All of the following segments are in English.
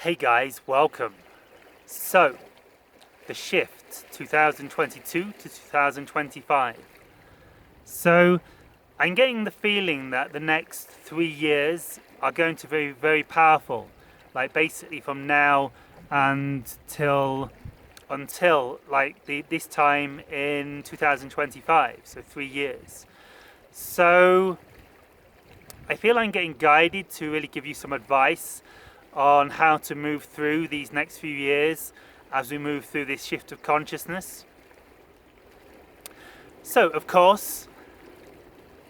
Hey guys, welcome. So, the shift 2022 to 2025. So, I'm getting the feeling that the next 3 years are going to be very powerful. Like basically from now and until this time in 2025, so 3 years. So I feel I'm getting guided to really give you some advice on how to move through these next few years as we move through this shift of consciousness. So, of course,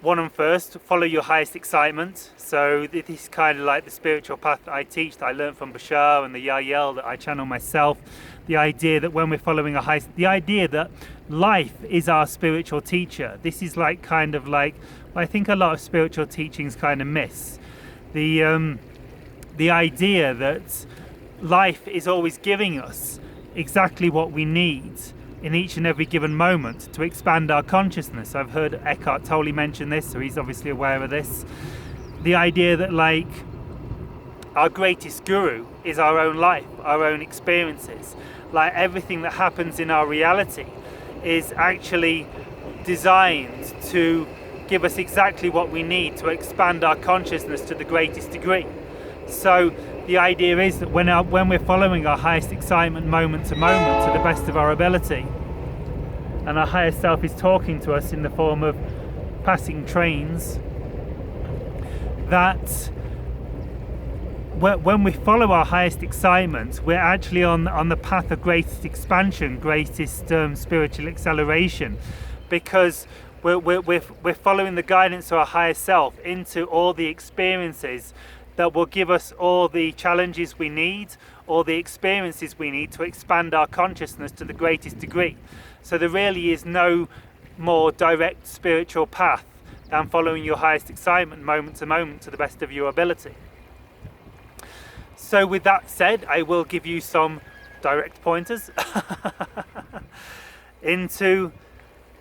one and first, follow your highest excitement. So this is kind of like the spiritual path that I teach, that I learned from Bashar and the Yael, that I channel myself. The idea that when we're following the idea that life is our spiritual teacher. This is like kind of like, I think a lot of spiritual teachings kind of miss. The idea that life is always giving us exactly what we need in each and every given moment to expand our consciousness. I've heard Eckhart Tolle mention this, so he's obviously aware of this. The idea that like our greatest guru is our own life, our own experiences. Like everything that happens in our reality is actually designed to give us exactly what we need to expand our consciousness to the greatest degree. So the idea is that when we're following our highest excitement moment to moment to the best of our ability, and our higher self is talking to us in the form of passing trains, that when we follow our highest excitement, we're actually on the path of greatest expansion, greatest spiritual acceleration, because we're following the guidance of our higher self into all the experiences that will give us all the challenges we need, all the experiences we need to expand our consciousness to the greatest degree. So there really is no more direct spiritual path than following your highest excitement moment to moment to the best of your ability. So with that said, I will give you some direct pointers into...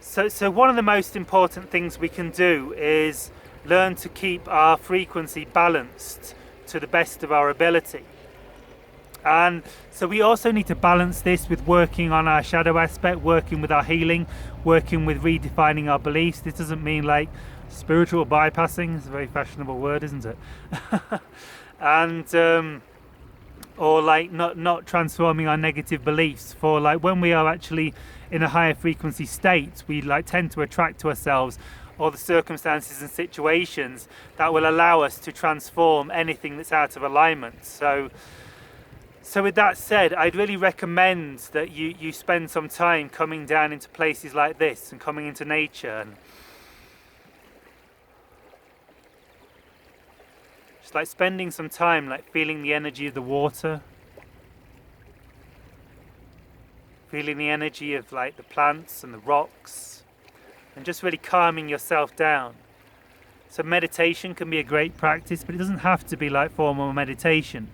So one of the most important things we can do is learn to keep our frequency balanced to the best of our ability. And so we also need to balance this with working on our shadow aspect, working with our healing, working with redefining our beliefs. This doesn't mean like spiritual bypassing. It's a very fashionable word, isn't it? And or like not transforming our negative beliefs. For like when we are actually in a higher frequency state, we like tend to attract to ourselves all the circumstances and situations that will allow us to transform anything that's out of alignment. So with that said, I'd really recommend that you spend some time coming down into places like this and coming into nature and just like spending some time like feeling the energy of the water, feeling the energy of like the plants and the rocks, and just really calming yourself down. So meditation can be a great practice, but it doesn't have to be like formal meditation.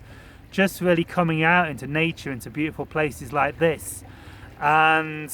Just really coming out into nature, into beautiful places like this. And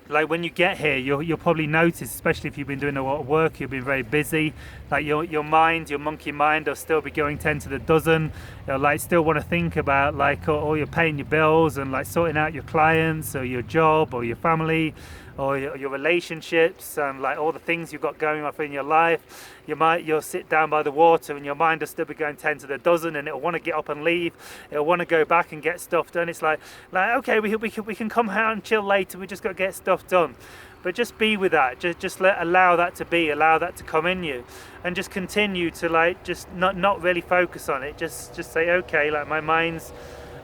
like when you get here, you'll probably notice, especially if you've been doing a lot of work, you've been very busy, like your mind, your monkey mind will still be going 10 to the dozen. You'll like still want to think about like all your paying your bills and like sorting out your clients or your job or your family or your relationships and like all the things you've got going on in your life. You'll sit down by the water and your mind will still be going 10 to the dozen, and it'll want to get up and leave. It'll want to go back and get stuff done. It's like okay, we can come out and chill later. We just got to get stuff done. But just be with that. Just allow that to be. Allow that to come in you, and just continue to like just not really focus on it. Just say okay, like my mind's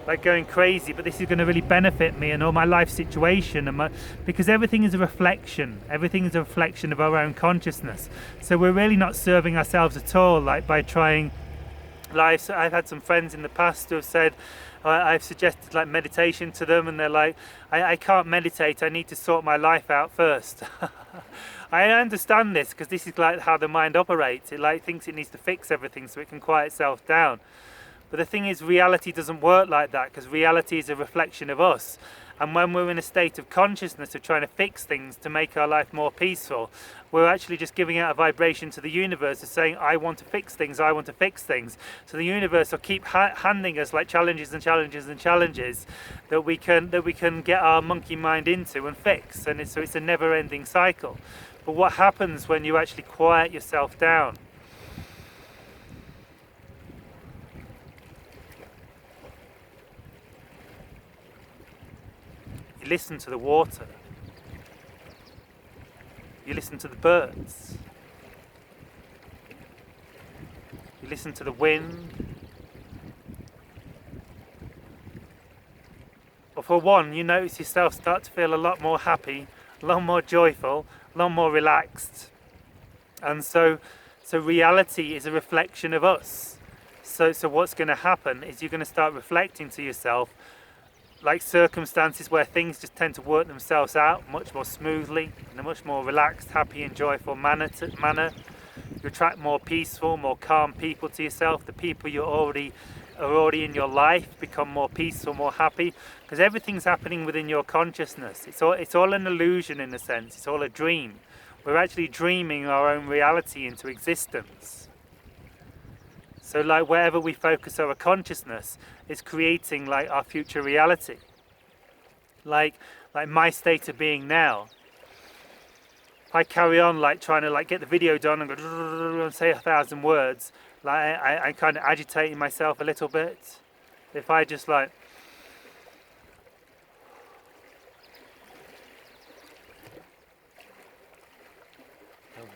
like going crazy, but this is going to really benefit me and all my life situation and because everything is a reflection. Everything is a reflection of our own consciousness. So we're really not serving ourselves at all, like by trying life. So I've had some friends in the past who have said, I've suggested like meditation to them, and they're like, I can't meditate, I need to sort my life out first. I understand this, because this is like how the mind operates. It like thinks it needs to fix everything so it can quiet itself down. But the thing is, reality doesn't work like that, because reality is a reflection of us. And when we're in a state of consciousness of trying to fix things to make our life more peaceful, we're actually just giving out a vibration to the universe of saying, I want to fix things, I want to fix things. So the universe will keep handing us like challenges and challenges and challenges that we can get our monkey mind into and fix. And so it's a never-ending cycle. But what happens when you actually quiet yourself down? You listen to the water. You listen to the birds. You listen to the wind. Or for one, you notice yourself start to feel a lot more happy, a lot more joyful, a lot more relaxed. And so reality is a reflection of us. So what's going to happen is you're going to start reflecting to yourself like circumstances where things just tend to work themselves out much more smoothly in a much more relaxed, happy and joyful manner. You attract more peaceful, more calm people to yourself. The people are already in your life become more peaceful, more happy, because everything's happening within your consciousness. It's all an illusion in a sense. It's all a dream. We're actually dreaming our own reality into existence. So like wherever we focus our consciousness is creating like our future reality. Like my state of being now. If I carry on like trying to like get the video done and go and say 1,000 words, like I kind of agitating myself a little bit. If I just like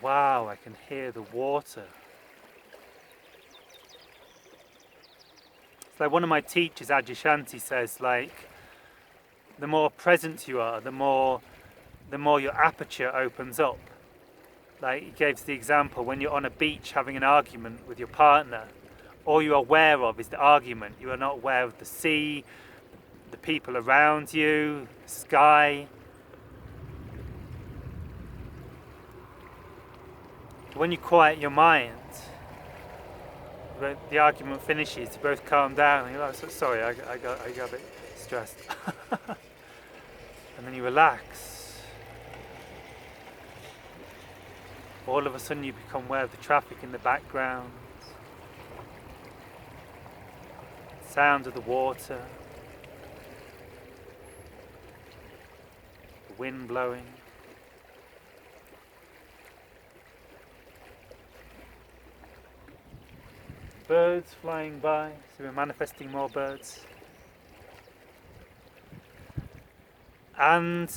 wow, I can hear the water. Like one of my teachers, Adyashanti, says like the more present you are, the more your aperture opens up. Like he gave the example when you're on a beach having an argument with your partner, all you're aware of is the argument. You are not aware of the sea, the people around you, the sky. When you quiet your mind, the argument finishes, you both calm down and you're like, sorry, I got a bit stressed. And then you relax. All of a sudden you become aware of the traffic in the background, sounds of the water, the wind blowing. Birds flying by, so we're manifesting more birds. And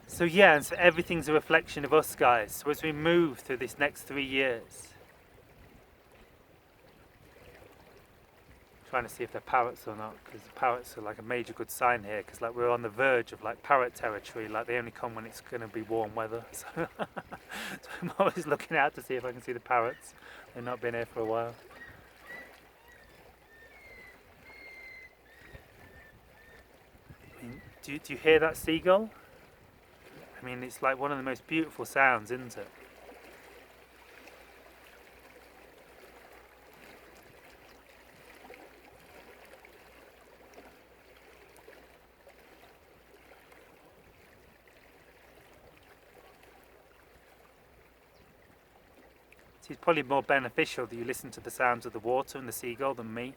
so yeah, and so everything's a reflection of us guys. So as we move through this next 3 years, trying to see if they're parrots or not, because the parrots are like a major good sign here, because like we're on the verge of like parrot territory, like they only come when it's going to be warm weather. So, so I'm always looking out to see if I can see the parrots. They've not been here for a while. Do you hear that seagull? I mean, it's like one of the most beautiful sounds, isn't it? It's probably more beneficial that you listen to the sounds of the water and the seagull than me.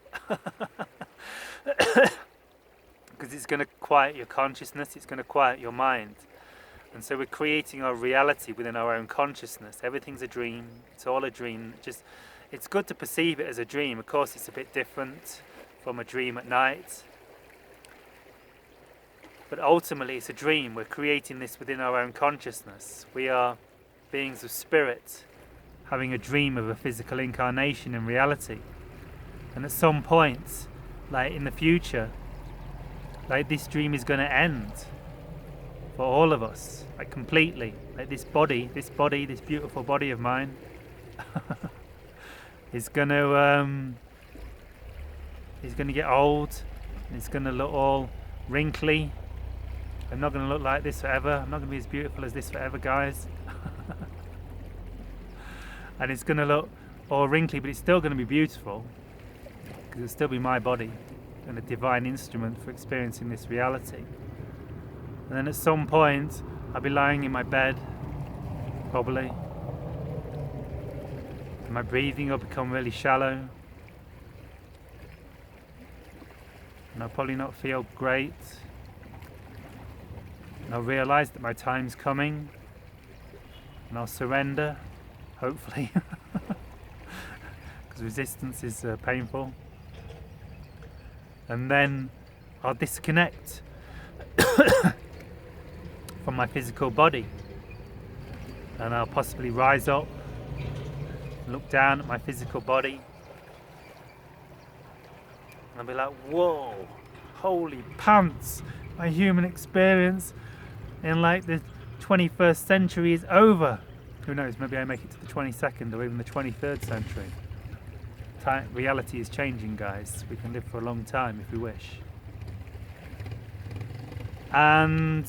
Because it's going to quiet your consciousness, it's going to quiet your mind. And so we're creating our reality within our own consciousness. Everything's a dream, it's all a dream. It's good to perceive it as a dream. Of course it's a bit different from a dream at night. But ultimately it's a dream. We're creating this within our own consciousness. We are beings of spirit, having a dream of a physical incarnation in reality. And at some point, like in the future, like this dream is going to end for all of us, like completely. Like this beautiful body of mine is going to get old. It's going to look all wrinkly. I'm not going to look like this forever. I'm not going to be as beautiful as this forever, guys. And it's going to look all wrinkly, but it's still going to be beautiful because it'll still be my body and a divine instrument for experiencing this reality. And then at some point I'll be lying in my bed, probably, and my breathing will become really shallow, and I'll probably not feel great, and I'll realise that my time's coming, and I'll surrender, hopefully, because resistance is painful, and then I'll disconnect from my physical body, and I'll possibly rise up and look down at my physical body, and I'll be like, whoa, holy pants, my human experience in like the 21st century is over. Who knows, maybe I make it to the 22nd or even the 23rd century. Reality is changing, guys. We can live for a long time if we wish. And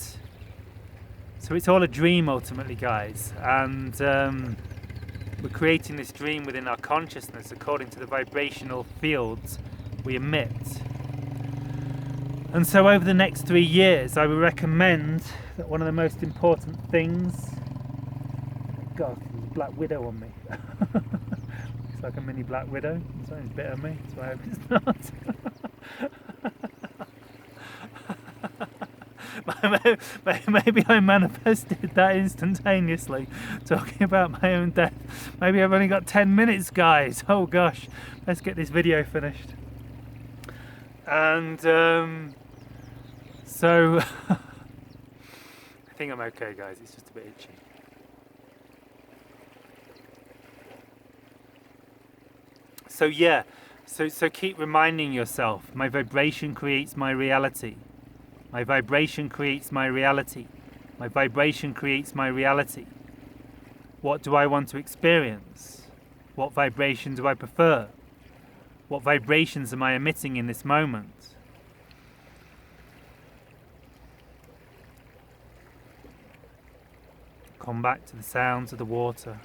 so it's all a dream ultimately, guys, and we're creating this dream within our consciousness according to the vibrational fields we emit. And so over the next 3 years I would recommend that one of the most important things, God, there's a black widow on me. It's like a mini black widow. Something's bit on me, so I hope it's not. Maybe I manifested that instantaneously, talking about my own death. Maybe I've only got 10 minutes, guys. Oh gosh, let's get this video finished. And so I think I'm okay, guys. It's just a bit itchy. So yeah, so keep reminding yourself, my vibration creates my reality. My vibration creates my reality. My vibration creates my reality. What do I want to experience? What vibration do I prefer? What vibrations am I emitting in this moment? Come back to the sounds of the water.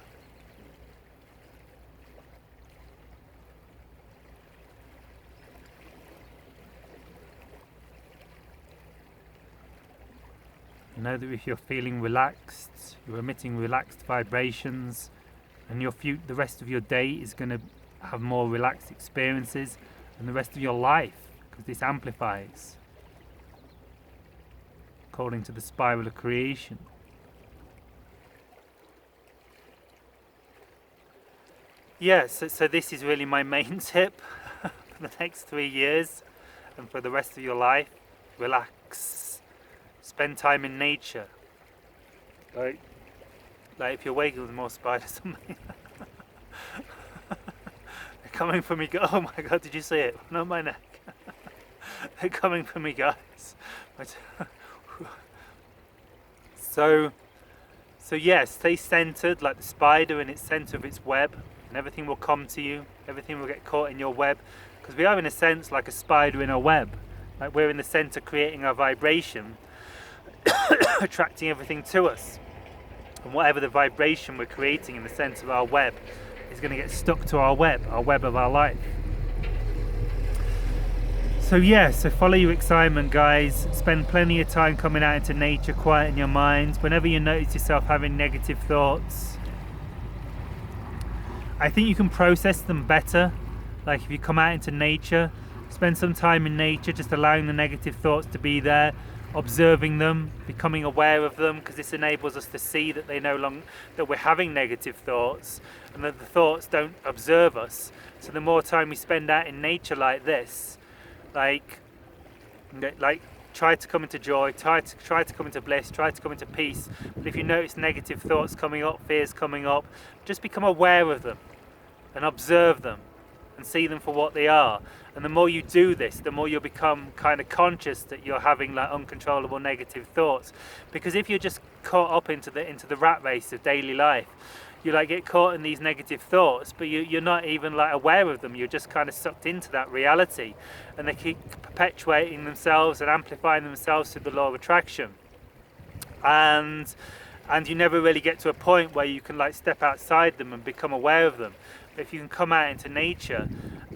Know that if you're feeling relaxed, you're emitting relaxed vibrations, and the rest of your day is going to have more relaxed experiences, and the rest of your life, because this amplifies according to the spiral of creation. Yes, so this is really my main tip for the next 3 years and for the rest of your life. Relax. Spend time in nature. Like if you're waking with more spiders on me. They're coming for me. Oh my God, did you see it? Not my neck. They're coming for me, guys. So yeah, stay centered like the spider in its center of its web, and everything will come to you. Everything will get caught in your web, because we are in a sense like a spider in a web. Like we're in the center creating our vibration, attracting everything to us, and whatever the vibration we're creating in the center of our web is going to get stuck to our web of our life. So yeah, so follow your excitement, guys. Spend plenty of time coming out into nature, quieten your mind. Whenever you notice yourself having negative thoughts, I think you can process them better. Like if you come out into nature, spend some time in nature, just allowing the negative thoughts to be there, observing them, becoming aware of them, because this enables us to see that that we're having negative thoughts, and that the thoughts don't observe us. So the more time we spend out in nature like this, like try to come into joy, try to come into bliss, try to come into peace. But if you notice negative thoughts coming up, fears coming up, just become aware of them and observe them and see them for what they are. And the more you do this, the more you'll become kind of conscious that you're having like uncontrollable negative thoughts. Because if you're just caught up into the rat race of daily life, you like get caught in these negative thoughts, but you're not even like aware of them. You're just kind of sucked into that reality, and they keep perpetuating themselves and amplifying themselves through the law of attraction. And you never really get to a point where you can like step outside them and become aware of them. If you can come out into nature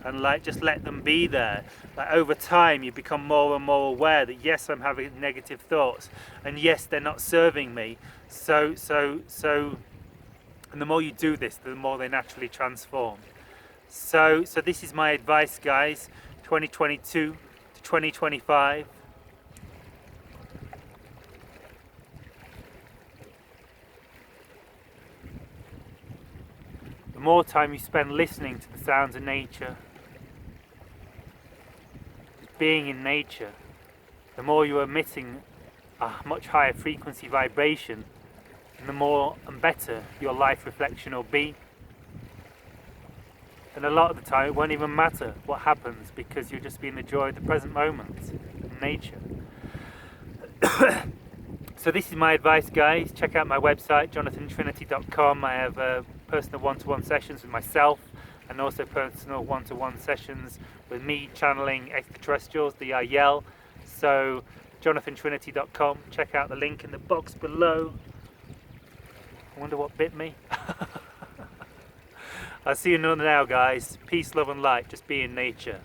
and like just let them be there, like over time you become more and more aware that yes, I'm having negative thoughts, and yes, they're not serving me. So and the more you do this, the more they naturally transform. So this is my advice, guys, 2022 to 2025. The more time you spend listening to the sounds of nature, being in nature, the more you're emitting a much higher frequency vibration, and the more and better your life reflection will be. And a lot of the time it won't even matter what happens, because you'll just be in the joy of the present moment in nature. So this is my advice, guys. Check out my website, jonathantrinity.com. I have personal one-to-one sessions with myself, and also personal one-to-one sessions with me channeling extraterrestrials, the IEL. So jonathantrinity.com. Check out the link in the box below. I wonder what bit me. I'll see you now, guys. Peace, love and light. Just be in nature.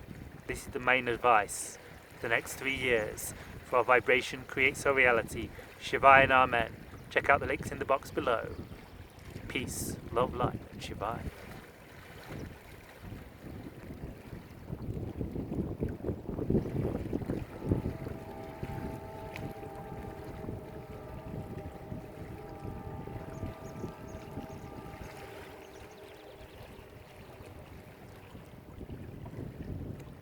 This is the main advice for the next 3 years. For our vibration creates our reality. Shivaya and Amen. Check out the links in the box below. Peace, love, light, and Shivaya.